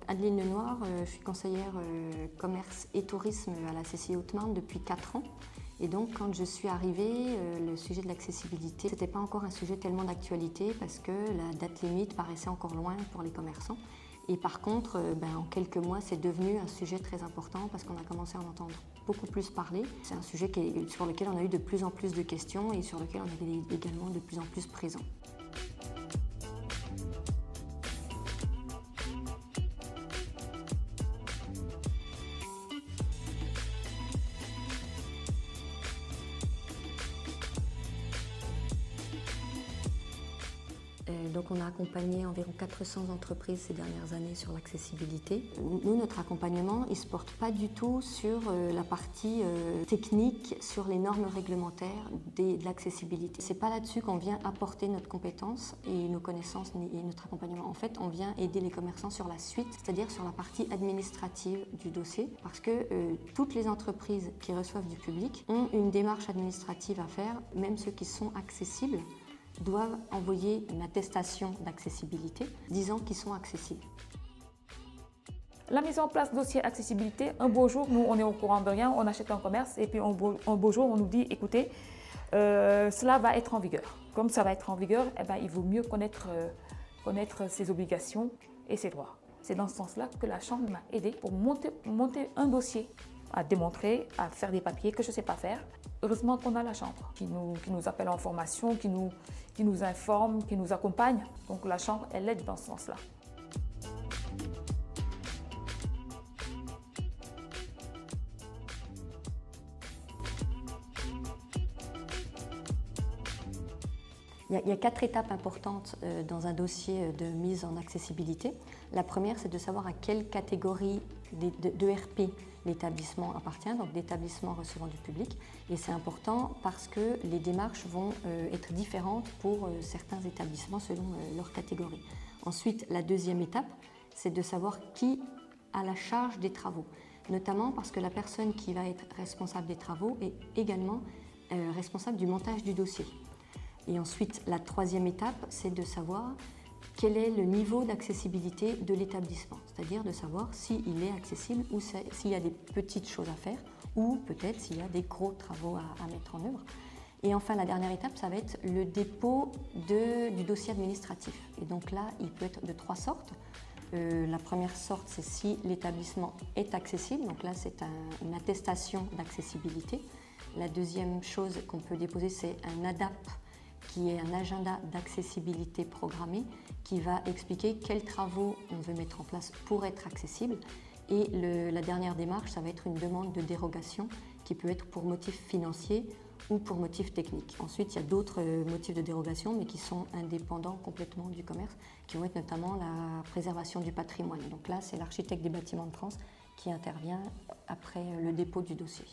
Adeline Lenoir, je suis conseillère commerce et tourisme à la CCI Haute-Marne depuis 4 ans. Et donc quand je suis arrivée, le sujet de l'accessibilité, c'était pas encore un sujet tellement d'actualité parce que la date limite paraissait encore loin pour les commerçants. Et par contre, en quelques mois, c'est devenu un sujet très important parce qu'on a commencé à en entendre beaucoup plus parler. C'est un sujet sur lequel on a eu de plus en plus de questions et sur lequel on est également de plus en plus présent. Donc on a accompagné environ 400 entreprises ces dernières années sur l'accessibilité. Nous, notre accompagnement, il ne se porte pas du tout sur la partie technique, sur les normes réglementaires de l'accessibilité. Ce n'est pas là-dessus qu'on vient apporter notre compétence et nos connaissances et notre accompagnement. En fait, on vient aider les commerçants sur la suite, c'est-à-dire sur la partie administrative du dossier, parce que toutes les entreprises qui reçoivent du public ont une démarche administrative à faire, même ceux qui sont accessibles doivent envoyer une attestation d'accessibilité disant qu'ils sont accessibles. La mise en place dossier accessibilité, un beau jour, nous on est au courant de rien, on achète un commerce et puis un beau jour on nous dit écoutez, cela va être en vigueur. Comme ça va être en vigueur, il vaut mieux connaître ses obligations et ses droits. C'est dans ce sens-là que la Chambre m'a aidée pour monter un dossier, à démontrer, à faire des papiers que je ne sais pas faire. Heureusement qu'on a la Chambre qui nous appelle en formation, qui nous informe, qui nous accompagne. Donc la Chambre, elle aide dans ce sens-là. Il y a 4 étapes importantes dans un dossier de mise en accessibilité. La première, c'est de savoir à quelle catégorie d'ERP l'établissement appartient, donc d'établissement recevant du public. Et c'est important parce que les démarches vont être différentes pour certains établissements selon leur catégorie. Ensuite, la deuxième étape, c'est de savoir qui a la charge des travaux, notamment parce que la personne qui va être responsable des travaux est également responsable du montage du dossier. Et ensuite, la troisième étape, c'est de savoir quel est le niveau d'accessibilité de l'établissement, c'est-à-dire de savoir s'il est accessible ou s'il y a des petites choses à faire ou peut-être s'il y a des gros travaux à mettre en œuvre. Et enfin, la dernière étape, ça va être le dépôt du dossier administratif. Et donc là, il peut être de 3 sortes. La première sorte, c'est si l'établissement est accessible, donc là c'est une attestation d'accessibilité. La deuxième chose qu'on peut déposer, c'est un ADAP, qui est un agenda d'accessibilité programmée qui va expliquer quels travaux on veut mettre en place pour être accessible. Et la dernière démarche, ça va être une demande de dérogation qui peut être pour motif financier ou pour motif technique. Ensuite, il y a d'autres motifs de dérogation, mais qui sont indépendants complètement du commerce, qui vont être notamment la préservation du patrimoine. Donc là, c'est l'architecte des bâtiments de France qui intervient après le dépôt du dossier.